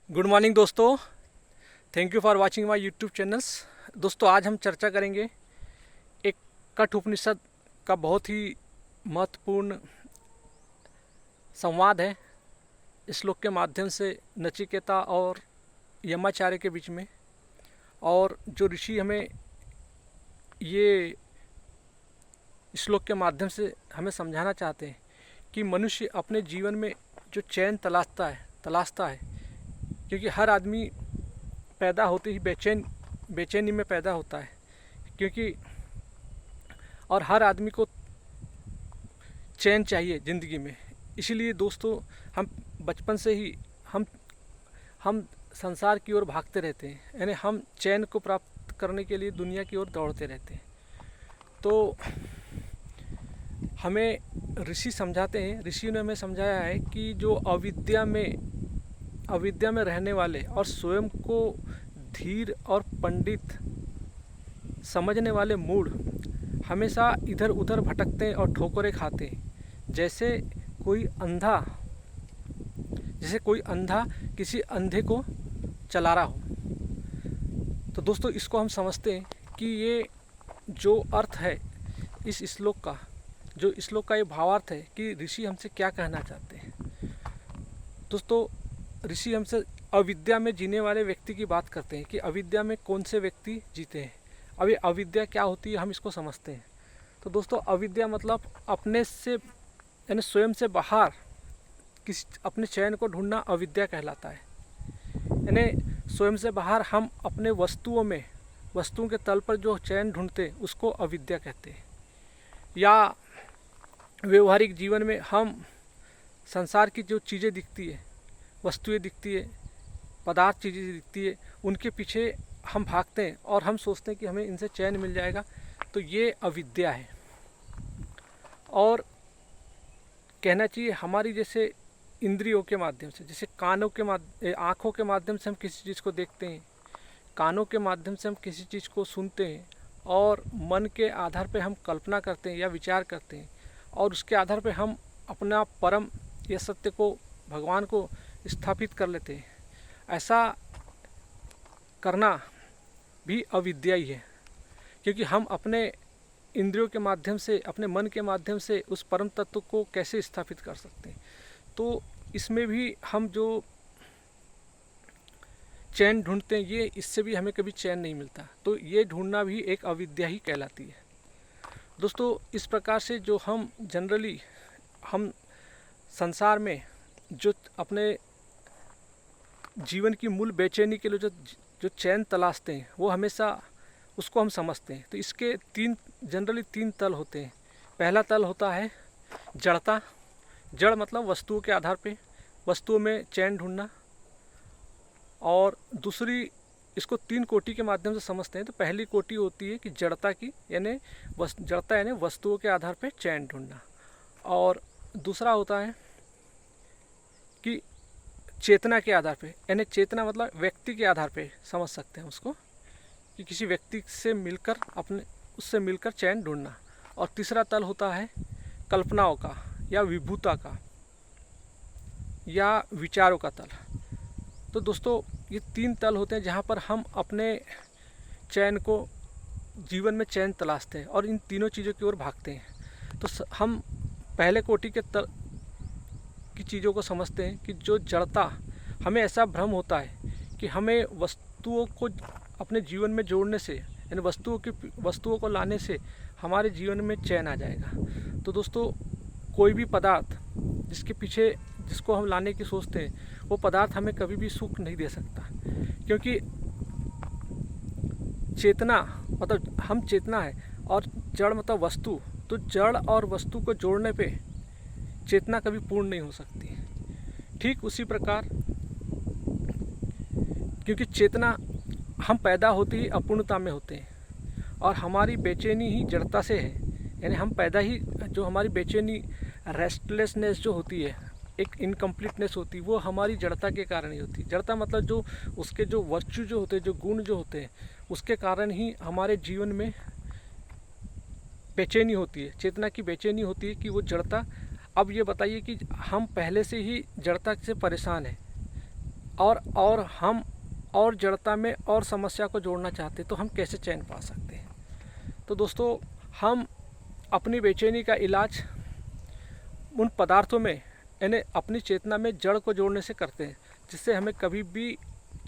Good morning दोस्तों। Thank you for watching my YouTube channels. दोस्तों, आज हम चर्चा करेंगे एक कठ उपनिषद का बहुत ही महत्वपूर्ण संवाद है। इस श्लोक के माध्यम से नचिकेता और यमाचार्य के बीच में, और जो ऋषि हमें ये श्लोक के माध्यम से हमें समझाना चाहते हैं कि मनुष्य अपने जीवन में जो चैन तलाशता है, क्योंकि हर आदमी पैदा होते ही बेचैनी में पैदा होता है, क्योंकि और हर आदमी को चैन चाहिए ज़िंदगी में। इसीलिए दोस्तों, हम बचपन से ही हम संसार की ओर भागते रहते हैं, यानी हम चैन को प्राप्त करने के लिए दुनिया की ओर दौड़ते रहते हैं। तो हमें ऋषि समझाते हैं, ऋषि ने हमें समझाया है कि जो अविद्या में रहने वाले और स्वयं को धीर और पंडित समझने वाले मूढ़ हमेशा इधर उधर भटकते हैं और ठोकरें खाते हैं, जैसे कोई अंधा किसी अंधे को चला रहा हो। तो दोस्तों, इसको हम समझते हैं कि ये जो अर्थ है इस श्लोक का ये भावार्थ है कि ऋषि हमसे क्या कहना चाहते हैं। दोस्तों, ऋषि हमसे अविद्या में जीने वाले व्यक्ति की बात करते हैं कि अविद्या में कौन से व्यक्ति जीते हैं। अभी अविद्या क्या होती है, हम इसको समझते हैं। तो दोस्तों, अविद्या मतलब अपने से यानी स्वयं से बाहर अपने चैन को ढूंढना अविद्या कहलाता है। यानी स्वयं से बाहर हम अपने वस्तुओं के तल पर जो चैन ढूंढते हैं उसको अविद्या कहते हैं। या व्यवहारिक जीवन में हम संसार की जो चीज़ें दिखती है, वस्तुएं दिखती है, पदार्थ चीज़ें दिखती है, उनके पीछे हम भागते हैं और हम सोचते हैं कि हमें इनसे चैन मिल जाएगा। तो ये अविद्या है। और कहना चाहिए हमारी जैसे इंद्रियों के माध्यम से, जैसे आँखों के माध्यम से हम किसी चीज़ को देखते हैं, कानों के माध्यम से हम किसी चीज़ को सुनते हैं, और मन के आधार पर हम कल्पना करते हैं या विचार करते हैं, और उसके आधार पर हम अपना परम या सत्य को, भगवान को स्थापित कर लेते हैं। ऐसा करना भी अविद्या ही है, क्योंकि हम अपने इंद्रियों के माध्यम से, अपने मन के माध्यम से उस परम तत्व को कैसे स्थापित कर सकते हैं। तो इसमें भी हम जो चैन ढूंढते हैं, ये इससे भी हमें कभी चैन नहीं मिलता। तो ये ढूंढना भी एक अविद्या ही कहलाती है। दोस्तों, इस प्रकार से जो हम जनरली संसार में जो अपने जीवन की मूल बेचैनी के लिए जो चैन तलाशते हैं, वो हमेशा उसको हम समझते हैं। तो इसके जनरली तीन तल होते हैं। पहला तल होता है जड़ता। जड़ मतलब वस्तुओं के आधार पे वस्तुओं में चैन ढूंढना। और दूसरी, इसको तीन कोटि के माध्यम से समझते हैं। तो पहली कोटि होती है कि जड़ता की, यानी जड़ता यानी वस्तुओं के आधार पे चैन ढूंढना। और दूसरा होता है कि चेतना के आधार पे, यानी चेतना मतलब व्यक्ति के आधार पे समझ सकते हैं उसको, कि किसी व्यक्ति से मिलकर उससे मिलकर चैन ढूंढना। और तीसरा तल होता है कल्पनाओं का या विभूता का या विचारों का तल। तो दोस्तों, ये तीन तल होते हैं जहाँ पर हम अपने चैन को, जीवन में चैन तलाशते हैं और इन तीनों चीज़ों की ओर भागते हैं। तो हम पहले कोटि के तल की चीज़ों को समझते हैं कि जो जड़ता, हमें ऐसा भ्रम होता है कि हमें वस्तुओं को अपने जीवन में जोड़ने से, यानी वस्तुओं को लाने से हमारे जीवन में चैन आ जाएगा। तो दोस्तों, कोई भी पदार्थ जिसको हम लाने की सोचते हैं, वो पदार्थ हमें कभी भी सुख नहीं दे सकता, क्योंकि चेतना मतलब हम चेतना है, और जड़ मतलब वस्तु। तो जड़ और वस्तु को जोड़ने पे चेतना कभी पूर्ण नहीं हो सकती। ठीक उसी प्रकार, क्योंकि चेतना, हम पैदा होते ही अपूर्णता में होते हैं, और हमारी बेचैनी ही जड़ता से है। यानी हम पैदा ही, जो हमारी बेचैनी, रेस्टलेसनेस जो होती है, एक इनकम्प्लीटनेस होती है, वो हमारी जड़ता के कारण ही होती है। जड़ता मतलब जो उसके जो वर्च्यू जो होते हैं, जो गुण जो होते हैं, उसके कारण ही हमारे जीवन में बेचैनी होती है, चेतना की बेचैनी होती है कि वो जड़ता। अब ये बताइए कि हम पहले से ही जड़ता से परेशान हैं, और हम और जड़ता में और समस्या को जोड़ना चाहते तो हम कैसे चैन पा सकते हैं। तो दोस्तों, हम अपनी बेचैनी का इलाज उन पदार्थों में यानी अपनी चेतना में जड़ को जोड़ने से करते हैं, जिससे हमें कभी भी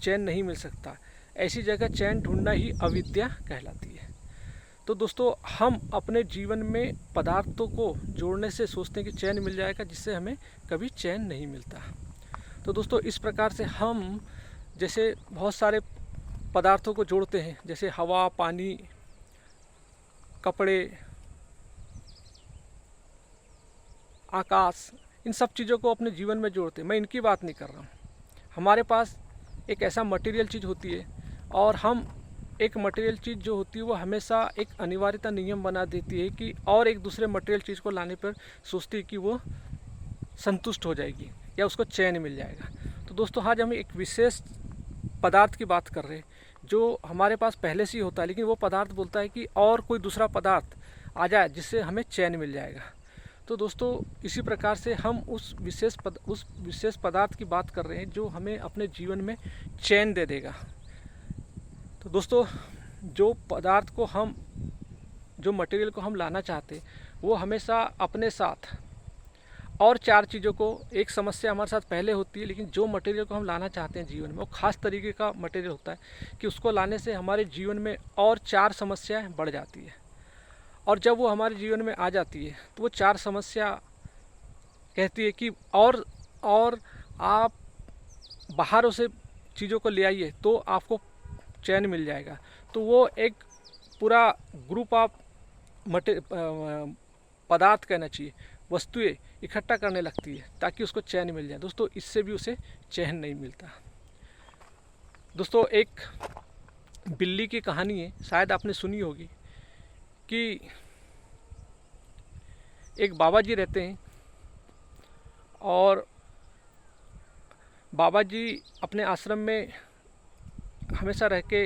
चैन नहीं मिल सकता। ऐसी जगह चैन ढूंढना ही अविद्या कहलाती है। तो दोस्तों, हम अपने जीवन में पदार्थों को जोड़ने से सोचते हैं कि चैन मिल जाएगा, जिससे हमें कभी चैन नहीं मिलता। तो दोस्तों, इस प्रकार से हम जैसे बहुत सारे पदार्थों को जोड़ते हैं, जैसे हवा, पानी, कपड़े, आकाश, इन सब चीज़ों को अपने जीवन में जोड़ते हैं। मैं इनकी बात नहीं कर रहा हूँ। हमारे पास एक ऐसा मटेरियल चीज़ होती है और हम एक मटेरियल चीज़ जो होती है वो हमेशा एक अनिवार्यता नियम बना देती है कि और एक दूसरे मटेरियल चीज़ को लाने पर सोचती है कि वो संतुष्ट हो जाएगी या उसको चैन मिल जाएगा। तो दोस्तों, आज हम एक विशेष पदार्थ की बात कर रहे हैं जो हमारे पास पहले से ही होता है, लेकिन वो पदार्थ बोलता है कि और कोई दूसरा पदार्थ आ जाए जिससे हमें चैन मिल जाएगा। तो दोस्तों, इसी प्रकार से हम उस विशेष पदार्थ की बात कर रहे हैं जो हमें अपने जीवन में चैन दे देगा। तो दोस्तों, जो मटेरियल को हम लाना चाहते हैं वो हमेशा अपने साथ और चार चीज़ों को, एक समस्या हमारे साथ पहले होती है, लेकिन जो मटेरियल को हम लाना चाहते हैं जीवन में वो खास तरीके का मटेरियल होता है कि उसको लाने से हमारे जीवन में और चार समस्याएं बढ़ जाती है। और जब वो हमारे जीवन में आ जाती है तो वो चार समस्या कहती है कि और आप बाहरों से चीज़ों को ले आइए तो आपको चैन मिल जाएगा। तो वो एक पूरा ग्रुप ऑफ पदार्थ कहना चाहिए, वस्तुएं इकट्ठा करने लगती है ताकि उसको चैन मिल जाए। दोस्तों, इससे भी उसे चैन नहीं मिलता। दोस्तों, एक बिल्ली की कहानी है, शायद आपने सुनी होगी कि एक बाबा जी रहते हैं और बाबा जी अपने आश्रम में हमेशा रह के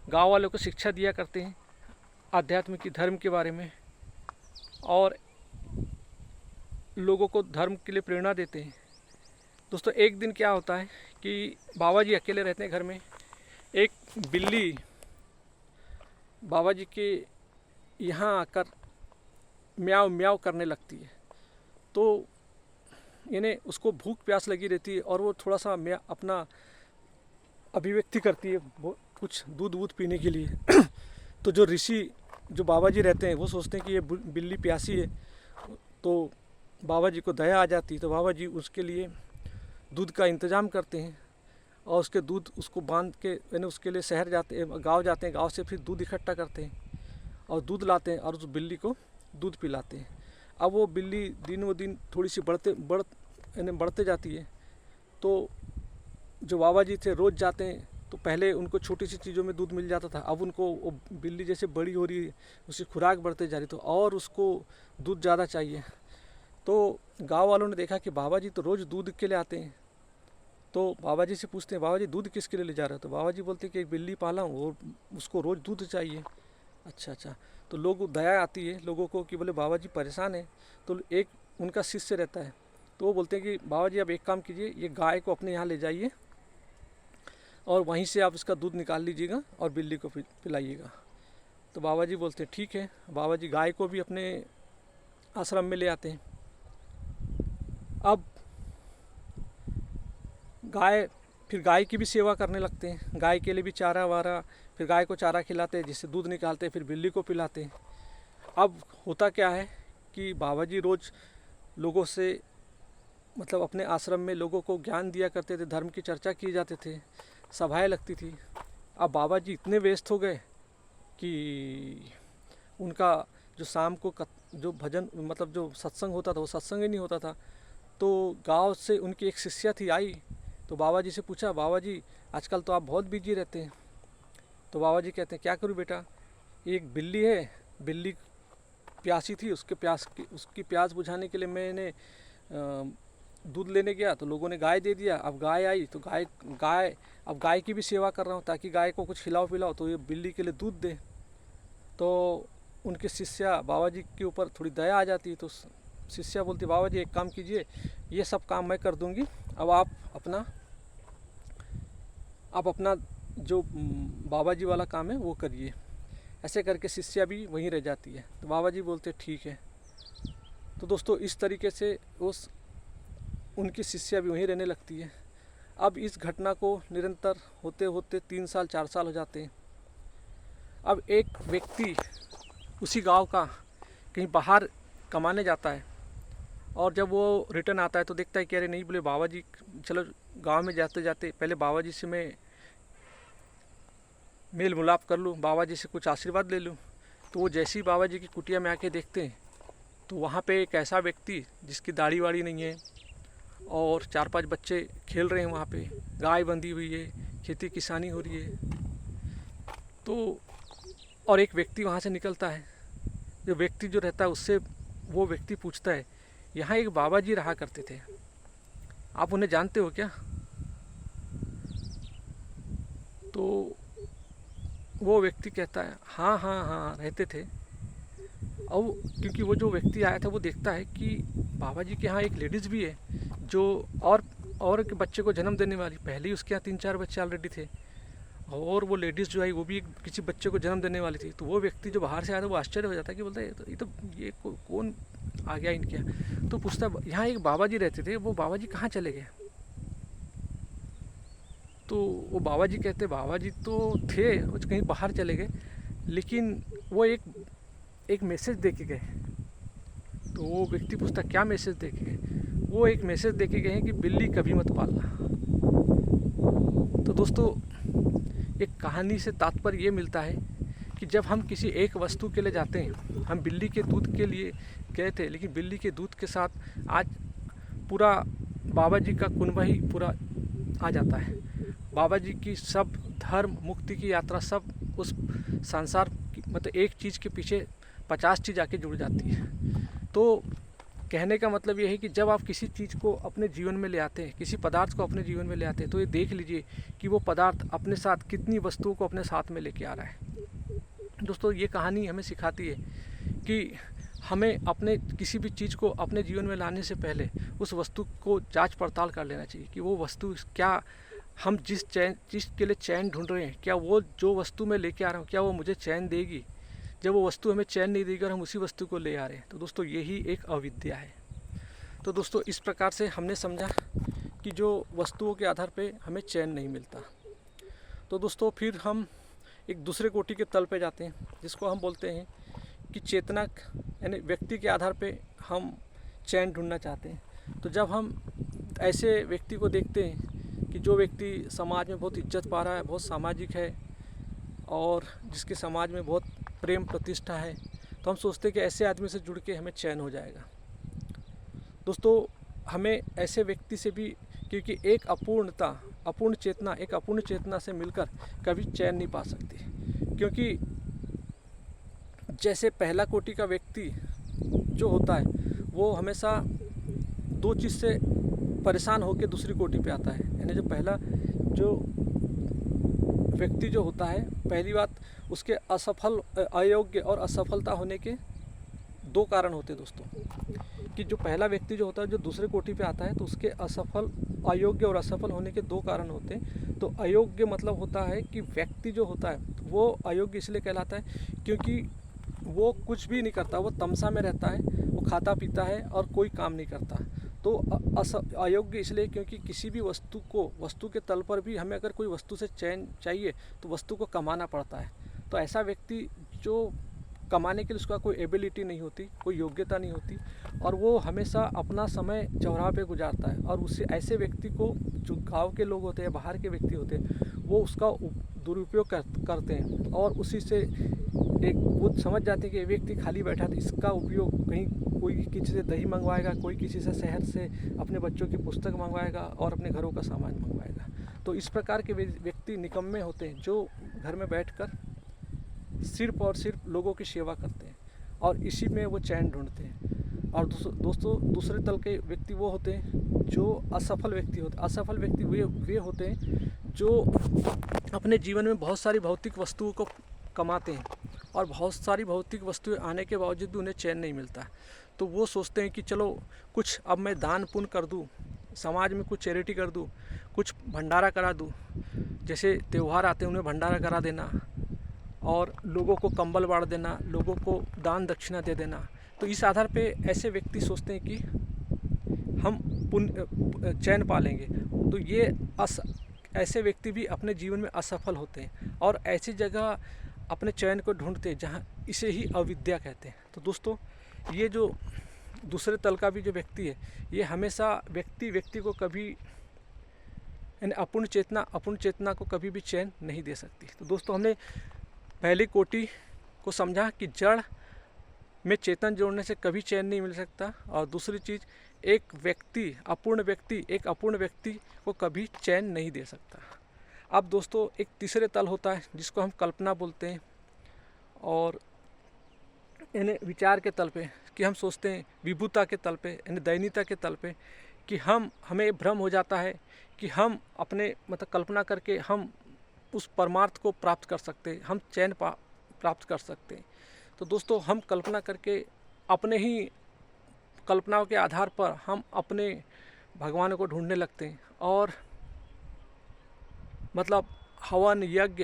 गाँव वालों को शिक्षा दिया करते हैं आध्यात्म की, धर्म के बारे में, और लोगों को धर्म के लिए प्रेरणा देते हैं। दोस्तों, एक दिन क्या होता है कि बाबा जी अकेले रहते हैं घर में। एक बिल्ली बाबा जी के यहाँ आकर म्याऊ म्याऊ करने लगती है। तो यानी उसको भूख प्यास लगी रहती है और वो थोड़ा सा अपना अभिव्यक्ति करती है वो कुछ दूध वूध पीने के लिए। तो जो ऋषि, जो बाबा जी रहते हैं, वो सोचते हैं कि ये बिल्ली प्यासी है, तो बाबा जी को दया आ जाती है। तो बाबा जी उसके लिए दूध का इंतज़ाम करते हैं और उसके दूध उसको बांध के यानी उसके लिए शहर जाते हैं, गांव जाते हैं, गांव से फिर दूध इकट्ठा करते हैं और दूध लाते हैं और उस बिल्ली को दूध पिलाते हैं। अब वो बिल्ली दिन व दिन थोड़ी सी बढ़ते जाती है। तो जो बाबा जी थे रोज़ जाते हैं, तो पहले उनको छोटी सी चीज़ों में दूध मिल जाता था, अब उनको वो बिल्ली जैसे बड़ी हो रही है, उसकी खुराक बढ़ते जा रही, तो और उसको दूध ज़्यादा चाहिए। तो गांव वालों ने देखा कि बाबा जी तो रोज़ दूध के लिए आते हैं, तो बाबा जी से पूछते हैं, बाबा जी दूध किसके लिए ले जा रहे हो? तो बाबा जी बोलते हैं कि एक बिल्ली पाला हूँ और उसको रोज़ दूध चाहिए। अच्छा। तो लोग, दया आती है लोगों को कि बोले बाबा जी परेशान है। तो एक उनका शिष्य रहता है, तो वो बोलते हैं कि बाबा जी अब एक काम कीजिए, ये गाय को अपने यहाँ ले जाइए और वहीं से आप इसका दूध निकाल लीजिएगा और बिल्ली को पिलाइएगा। तो बाबा जी बोलते हैं ठीक है। बाबा जी गाय को भी अपने आश्रम में ले आते हैं। अब फिर गाय की भी सेवा करने लगते हैं, गाय के लिए भी चारा वारा, फिर गाय को चारा खिलाते हैं जिससे दूध निकालते हैं, फिर बिल्ली को पिलाते हैं। अब होता क्या है कि बाबा जी रोज़ लोगों से, मतलब अपने आश्रम में लोगों को ज्ञान दिया करते थे, धर्म की चर्चा की जाते थे, सभाएं लगती थी। अब बाबा जी इतने व्यस्त हो गए कि उनका जो शाम को जो भजन, मतलब जो सत्संग होता था, वो सत्संग ही नहीं होता था। तो गांव से उनकी एक शिष्या थी आई, तो बाबा जी से पूछा, बाबा जी आजकल तो आप बहुत बिजी रहते हैं। तो बाबा जी कहते हैं क्या करूं बेटा, एक बिल्ली है, बिल्ली प्यासी थी, उसकी प्यास बुझाने के लिए मैंने दूध लेने गया तो लोगों ने गाय दे दिया। अब गाय आई तो अब गाय की भी सेवा कर रहा हूँ ताकि गाय को कुछ खिलाओ पिलाओ तो ये बिल्ली के लिए दूध दे। तो उनके शिष्या बाबा जी के ऊपर थोड़ी दया आ जाती है। तो शिष्या बोलती, बाबा जी एक काम कीजिए, ये सब काम मैं कर दूंगी, अब आप अपना आप अपना जो बाबा जी वाला काम है वो करिए। ऐसे करके शिष्या भी वहीं रह जाती है। तो बाबा जी बोलते ठीक है। तो दोस्तों इस तरीके से उनकी शिष्या भी वहीं रहने लगती है। अब इस घटना को निरंतर होते होते 3 साल 4 साल हो जाते हैं। अब एक व्यक्ति उसी गांव का कहीं बाहर कमाने जाता है, और जब वो रिटर्न आता है तो देखता है कि अरे नहीं, बोले बाबा जी, चलो गांव में जाते जाते पहले बाबा जी से मैं मेल मुलाप कर लूँ, बाबा जी से कुछ आशीर्वाद ले लूँ। तो वो जैसे ही बाबा जी की कुटिया में आके देखते हैं तो वहाँ पे एक ऐसा व्यक्ति जिसकी दाढ़ी वाड़ी नहीं है और 4-5 बच्चे खेल रहे हैं वहाँ पे, गाय बंधी हुई है, खेती किसानी हो रही है। तो और एक व्यक्ति वहाँ से निकलता है। जो व्यक्ति जो रहता है उससे वो व्यक्ति पूछता है, यहाँ एक बाबा जी रहा करते थे, आप उन्हें जानते हो क्या? तो वो व्यक्ति कहता है हाँ हाँ हाँ रहते थे। और क्योंकि वो जो व्यक्ति आया था वो देखता है कि बाबा जी के यहाँ एक लेडीज़ भी है जो और के बच्चे को जन्म देने वाली, पहले ही उसके यहाँ 3-4 बच्चे ऑलरेडी थे, और वो लेडीज़ जो आई वो भी किसी बच्चे को जन्म देने वाली थी। तो वो व्यक्ति जो बाहर से आया था वो आश्चर्य हो जाता है कि बोलता है ये कौन आ गया इनके यहाँ। तो पूछता है यहाँ एक बाबा जी रहते थे, वो बाबा जी कहाँ चले गए? तो वो बाबा जी कहते बाबा जी तो थे, वो कहीं बाहर चले गए, लेकिन वो एक मैसेज दे के गए। तो वो व्यक्ति पूछता क्या मैसेज दे के गए? वो एक मैसेज दे के गए हैं कि बिल्ली कभी मत पालना। तो दोस्तों एक कहानी से तात्पर्य ये मिलता है कि जब हम किसी एक वस्तु के लिए जाते हैं, हम बिल्ली के दूध के लिए गए थे, लेकिन बिल्ली के दूध के साथ आज पूरा बाबा जी का कुनबा ही पूरा आ जाता है। बाबा जी की सब धर्म मुक्ति की यात्रा सब उस संसार की, मतलब एक चीज़ के पीछे 50 चीज़ आके जुड़ जाती है। तो कहने का मतलब ये है कि जब आप किसी चीज़ को अपने जीवन में ले आते हैं, किसी पदार्थ को अपने जीवन में ले आते हैं, तो ये देख लीजिए कि वो पदार्थ अपने साथ कितनी वस्तुओं को अपने साथ में लेके आ रहा है। दोस्तों ये कहानी हमें सिखाती है कि हमें अपने किसी भी चीज़ को अपने जीवन में लाने से पहले उस वस्तु को जांच पड़ताल कर लेना चाहिए कि वो वस्तु क्या, हम जिस चीज़ के लिए चैन ढूंढ रहे हैं, क्या वो जो वस्तु मैं लेके आ रहा हूँ क्या वो मुझे चैन देगी? जब वो वस्तु हमें चैन नहीं देगी और हम उसी वस्तु को ले आ रहे हैं, तो दोस्तों यही एक अविद्या है। तो दोस्तों इस प्रकार से हमने समझा कि जो वस्तुओं के आधार पे हमें चैन नहीं मिलता। तो दोस्तों फिर हम एक दूसरे कोटि के तल पे जाते हैं, जिसको हम बोलते हैं कि चेतना, यानी व्यक्ति के आधार पे हम चैन ढूंढना चाहते हैं। तो जब हम ऐसे व्यक्ति को देखते हैं कि जो व्यक्ति समाज में बहुत इज्जत पा रहा है, बहुत सामाजिक है, और जिसके समाज में बहुत प्रेम प्रतिष्ठा है, तो हम सोचते हैं कि ऐसे आदमी से जुड़ के हमें चैन हो जाएगा। दोस्तों हमें ऐसे व्यक्ति से भी, क्योंकि एक अपूर्ण चेतना से मिलकर कभी चैन नहीं पा सकती, क्योंकि जैसे पहला कोटि का व्यक्ति जो होता है वो हमेशा 2 चीज़ से परेशान होकर दूसरी कोटि पे आता है। यानी जो पहला जो व्यक्ति जो होता है, पहली बात उसके अयोग्य और असफलता होने के 2 कारण होते हैं दोस्तों। कि जो पहला व्यक्ति जो होता है जो दूसरे कोटि पे आता है, तो उसके अयोग्य और असफल होने के 2 कारण होते हैं। तो अयोग्य मतलब होता है कि व्यक्ति जो होता है वो अयोग्य इसलिए कहलाता है क्योंकि वो कुछ भी नहीं करता, वो तमसा में रहता है, वो खाता पीता है और कोई काम नहीं करता। तो अयोग्य इसलिए क्योंकि किसी भी वस्तु के तल पर भी हमें अगर कोई वस्तु से चैन चाहिए तो वस्तु को कमाना पड़ता है। तो ऐसा व्यक्ति जो कमाने के लिए उसका कोई एबिलिटी नहीं होती, कोई योग्यता नहीं होती, और वो हमेशा अपना समय चौराहे पे गुजारता है। और उससे ऐसे व्यक्ति को जो गांव के लोग होते हैं, बाहर के व्यक्ति होते हैं, वो उसका दुरुपयोग करते हैं और उसी से एक वो समझ जाते हैं कि ये व्यक्ति खाली बैठा था, इसका उपयोग कहीं कोई किसी से दही मंगवाएगा, कोई किसी से शहर से अपने बच्चों की पुस्तक मंगवाएगा और अपने घरों का सामान मंगवाएगा। तो इस प्रकार के व्यक्ति निकम्मे होते हैं जो घर में बैठकर सिर्फ और सिर्फ लोगों की सेवा करते हैं और इसी में वो चैन ढूंढते हैं। और दोस्तों दूसरे तल के व्यक्ति वो होते हैं जो असफल व्यक्ति होते हैं। असफल व्यक्ति वे होते हैं जो अपने जीवन में बहुत सारी भौतिक वस्तुओं को कमाते हैं और बहुत सारी भौतिक वस्तुएं आने के बावजूद भी उन्हें चैन नहीं मिलता। तो वो सोचते हैं कि चलो कुछ अब मैं दान पुण्य कर दूं समाज में कुछ चैरिटी कर दूँ, कुछ भंडारा करा दूँ। जैसे त्यौहार आते हैं उन्हें भंडारा करा देना और लोगों को कंबल बाँट देना, लोगों को दान दक्षिणा दे देना। तो इस आधार पे ऐसे व्यक्ति सोचते हैं कि हम पुण्य चैन पालेंगे। तो ये ऐसे व्यक्ति भी अपने जीवन में असफल होते हैं और ऐसी जगह अपने चैन को ढूंढते हैं जहाँ इसे ही अविद्या कहते हैं। तो दोस्तों, ये जो दूसरे तल का भी जो व्यक्ति है, ये हमेशा व्यक्ति को कभी यानी अपूर्ण चेतना को कभी भी चैन नहीं दे सकती। तो दोस्तों, हमने पहली कोटि को समझा कि जड़ में चेतन जोड़ने से कभी चैन नहीं मिल सकता, और दूसरी चीज़, एक अपूर्ण व्यक्ति को कभी चैन नहीं दे सकता। अब दोस्तों, एक तीसरे तल होता है जिसको हम कल्पना बोलते हैं, और यानी विचार के तल पे, कि हम सोचते हैं विभुता के तल पे यानी दैनीता के तल पे, कि हमें भ्रम हो जाता है कि हम अपने कल्पना करके हम उस परमार्थ को प्राप्त कर सकते हैं, हम चैन प्राप्त कर सकते हैं। तो दोस्तों, हम कल्पना करके अपने ही कल्पनाओं के आधार पर हम अपने भगवान को ढूंढने लगते हैं, और हवन यज्ञ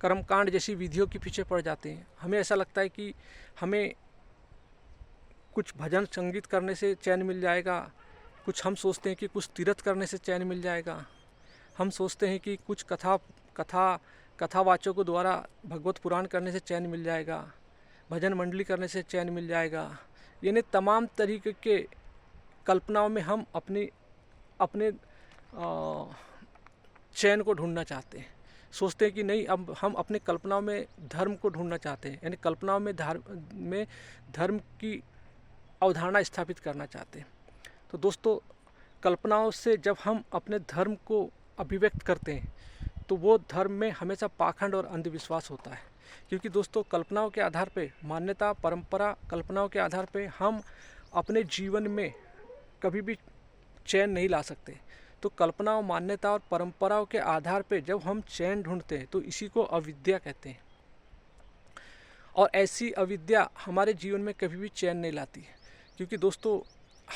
कर्मकांड जैसी विधियों के पीछे पड़ जाते हैं। हमें ऐसा लगता है कि हमें कुछ भजन संगीत करने से चैन मिल जाएगा, कुछ हम सोचते हैं कि कुछ तीर्थ करने से चैन मिल जाएगा, हम सोचते हैं कि कुछ कथावाचकों द्वारा भगवत पुराण करने से चैन मिल जाएगा, भजन मंडली करने से चैन मिल जाएगा। यानी तमाम तरीके के कल्पनाओं में हम अपने चैन को ढूंढना चाहते हैं। सोचते हैं कि नहीं, अब हम अपने कल्पनाओं में धर्म को ढूंढना चाहते हैं, यानी कल्पनाओं में धर्म की अवधारणा स्थापित करना चाहते हैं। तो दोस्तों, कल्पनाओं से जब हम अपने धर्म को अभिव्यक्त करते हैं तो वो धर्म में हमेशा पाखंड और अंधविश्वास होता है, क्योंकि दोस्तों, कल्पनाओं के आधार पे, मान्यता परंपरा कल्पनाओं के आधार पे हम अपने जीवन में कभी भी चैन नहीं ला सकते। तो कल्पनाओं, मान्यता और परंपराओं के आधार पे जब हम चैन ढूंढते हैं तो इसी को अविद्या कहते हैं, और ऐसी अविद्या हमारे जीवन में कभी भी चैन नहीं लाती है। क्योंकि दोस्तों,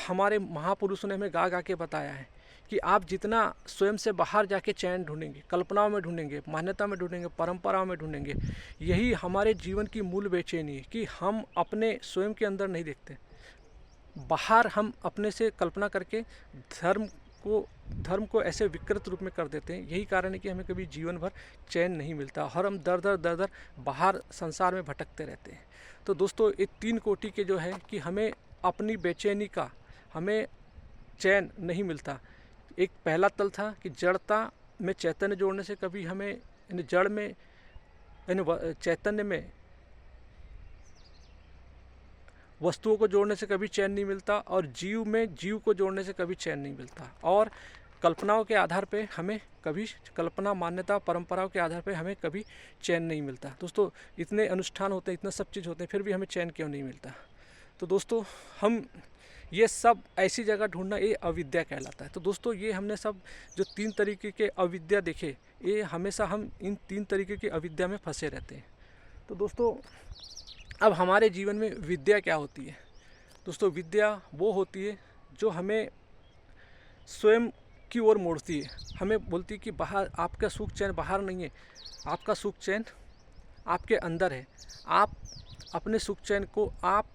हमारे महापुरुषों ने हमें गा गा के बताया है कि आप जितना स्वयं से बाहर जाके चैन ढूंढेंगे, कल्पनाओं में ढूंढेंगे, मान्यता में ढूंढेंगे, परंपराओं में ढूंढेंगे, यही हमारे जीवन की मूल बेचैनी है कि हम अपने स्वयं के अंदर नहीं देखते। बाहर हम अपने से कल्पना करके धर्म को ऐसे विकृत रूप में कर देते हैं। यही कारण है कि हमें कभी जीवन भर चैन नहीं मिलता और हम दर बाहर संसार में भटकते रहते हैं। तो दोस्तों, ये 3 कोटि के जो है कि हमें अपनी बेचैनी का हमें चैन नहीं मिलता। एक पहला तल था कि जड़ता में चैतन्य जोड़ने से कभी हमें, यानी जड़ में यानी चैतन्य में वस्तुओं को जोड़ने से कभी चैन नहीं मिलता, और जीव में जीव को जोड़ने से कभी चैन नहीं मिलता। और कल्पनाओं के आधार पे हमें कभी, कल्पना, मान्यता, परंपराओं के आधार पे हमें कभी चैन नहीं मिलता। दोस्तों, इतने अनुष्ठान होते हैं, इतना सब चीज़ होते हैं, फिर भी हमें चैन क्यों नहीं मिलता? तो दोस्तों, हम ये सब ऐसी जगह ढूंढना, ये अविद्या कहलाता है। तो दोस्तों, ये हमने सब जो 3 तरीके के अविद्या देखे, ये हमेशा हम इन 3 तरीके की अविद्या में फंसे रहते हैं। तो दोस्तों, अब हमारे जीवन में विद्या क्या होती है? दोस्तों, विद्या वो होती है जो हमें स्वयं की ओर मोड़ती है, हमें बोलती है कि बाहर आपका सुख चैन बाहर नहीं है, आपका सुख चैन आपके अंदर है। आप अपने सुख चैन को, आप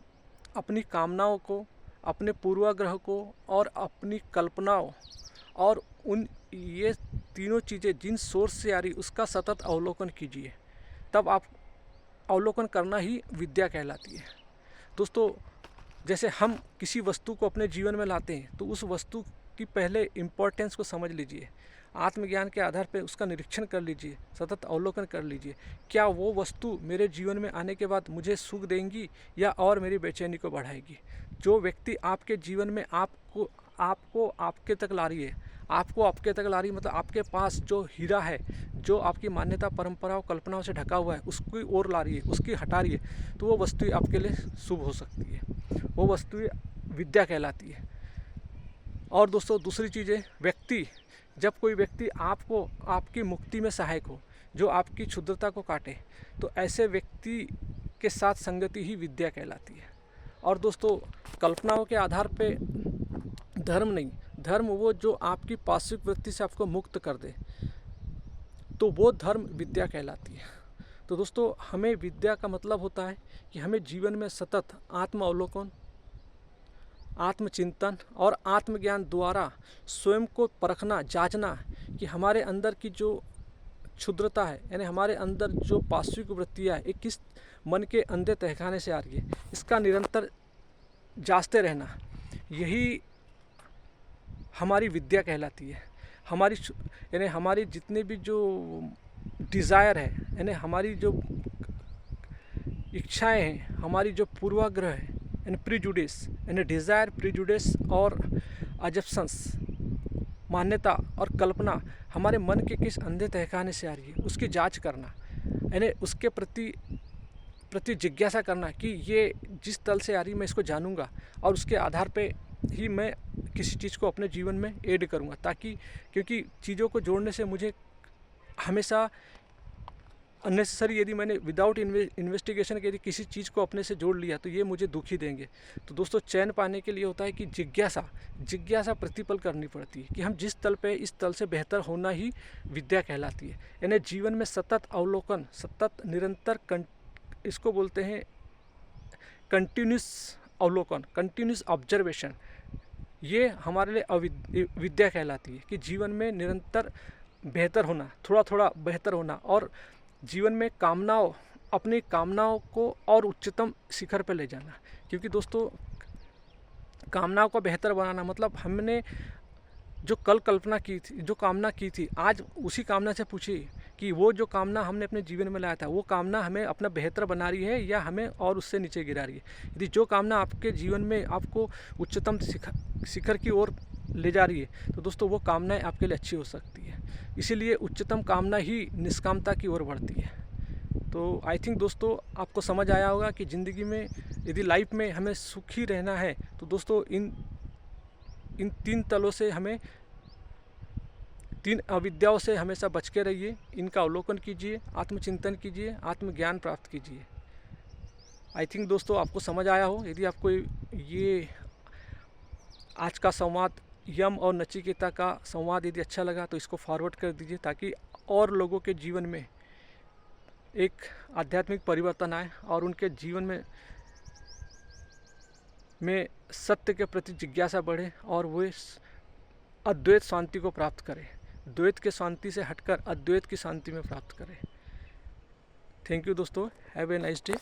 अपनी कामनाओं को, अपने पूर्वाग्रह को और अपनी कल्पनाओं और ये तीनों चीज़ें जिन सोर्स से आ रही उसका सतत अवलोकन कीजिए, तब आप अवलोकन करना ही विद्या कहलाती है। दोस्तों, जैसे हम किसी वस्तु को अपने जीवन में लाते हैं तो उस वस्तु की पहले इम्पोर्टेंस को समझ लीजिए, आत्मज्ञान के आधार पर उसका निरीक्षण कर लीजिए, सतत अवलोकन कर लीजिए, क्या वो वस्तु मेरे जीवन में आने के बाद मुझे सुख देंगी या और मेरी बेचैनी को बढ़ाएगी। जो व्यक्ति आपके जीवन में आपको आपके तक ला रही है, मतलब आपके पास जो हीरा है, जो आपकी मान्यता, परंपराओं, कल्पनाओं से ढका हुआ है, उसकी ओर ला रही है, उसकी हटा रही है, तो वो वस्तु आपके लिए शुभ हो सकती है, वो वस्तु विद्या कहलाती है। और दोस्तों, दूसरी चीज़ है जब कोई व्यक्ति आपको आपकी मुक्ति में सहायक हो, जो आपकी क्षुद्रता को काटे, तो ऐसे व्यक्ति के साथ संगति ही विद्या कहलाती है। और दोस्तों, कल्पनाओं के आधार पे धर्म नहीं, धर्म वो जो आपकी पाशविक वृत्ति से आपको मुक्त कर दे, तो वो धर्म विद्या कहलाती है। तो दोस्तों, हमें विद्या का मतलब होता है कि हमें जीवन में सतत आत्म अवलोकन, आत्मचिंतन और आत्मज्ञान द्वारा स्वयं को परखना, जांचना कि हमारे अंदर की जो क्षुद्रता है, यानी हमारे अंदर जो पाशविक वृत्तियाँ है, ये किस मन के अंधे तहखाने से आ रही है, इसका निरंतर जांचते रहना, यही हमारी विद्या कहलाती है। हमारी यानी हमारी जितने भी जो डिज़ायर है, यानी हमारी जो इच्छाएं हैं, हमारी जो पूर्वाग्रह है, यानी प्रीजुडिस, यानी डिज़ायर, प्रीजुडिस और अजप्शंस, मान्यता और कल्पना हमारे मन के किस अंधे तहखाने से आ रही है, उसकी जांच करना, यानी उसके प्रति जिज्ञासा करना कि ये जिस तल से आ रही मैं इसको जानूंगा और उसके आधार पे ही मैं किसी चीज़ को अपने जीवन में ऐड करूंगा, ताकि क्योंकि चीज़ों को जोड़ने से मुझे हमेशा अननेसेसरी, यदि मैंने विदाउट इन्वेस्टिगेशन के यदि किसी चीज़ को अपने से जोड़ लिया तो ये मुझे दुखी देंगे। तो दोस्तों, चैन पाने के लिए होता है कि जिज्ञासा प्रतिपल करनी पड़ती है कि हम जिस तल पे, इस तल से बेहतर होना ही विद्या कहलाती है। यानी जीवन में सतत अवलोकन, सतत निरंतर इसको बोलते हैं कंटिन्यूस अवलोकन, कंटिन्यूस ऑब्जर्वेशन, ये हमारे लिए विद्या कहलाती है कि जीवन में निरंतर बेहतर होना, थोड़ा थोड़ा बेहतर होना और जीवन में अपनी कामनाओं को और उच्चतम शिखर पर ले जाना। क्योंकि दोस्तों, कामनाओं को बेहतर बनाना मतलब हमने जो कल कल्पना की थी, जो कामना की थी, आज उसी कामना से पूछिए कि वो जो कामना हमने अपने जीवन में लाया था, वो कामना हमें अपना बेहतर बना रही है या हमें और उससे नीचे गिरा रही है। यदि जो कामना आपके जीवन में आपको उच्चतम शिखर की ओर ले जा रही है, तो दोस्तों वो कामनाएं आपके लिए अच्छी हो सकती है। इसीलिए उच्चतम कामना ही निष्कामता की ओर बढ़ती है। तो आई थिंक दोस्तों, आपको समझ आया होगा कि ज़िंदगी में यदि लाइफ में हमें सुखी रहना है तो दोस्तों इन 3 तलों से, हमें 3 अविद्याओं से हमेशा बच के रहिए। इनका अवलोकन कीजिए, आत्मचिंतन कीजिए, आत्मज्ञान प्राप्त कीजिए। आई थिंक दोस्तों, आपको समझ आया हो। यदि आपको ये आज का संवाद, यम और नचिकेता का संवाद यदि अच्छा लगा तो इसको फॉरवर्ड कर दीजिए, ताकि और लोगों के जीवन में एक आध्यात्मिक परिवर्तन आए और उनके जीवन में सत्य के प्रति जिज्ञासा बढ़े और वे अद्वैत शांति को प्राप्त करें, द्वैत के शांति से हटकर अद्वैत की शांति में प्राप्त करें। थैंक यू दोस्तों, हैव ए नाइस डे।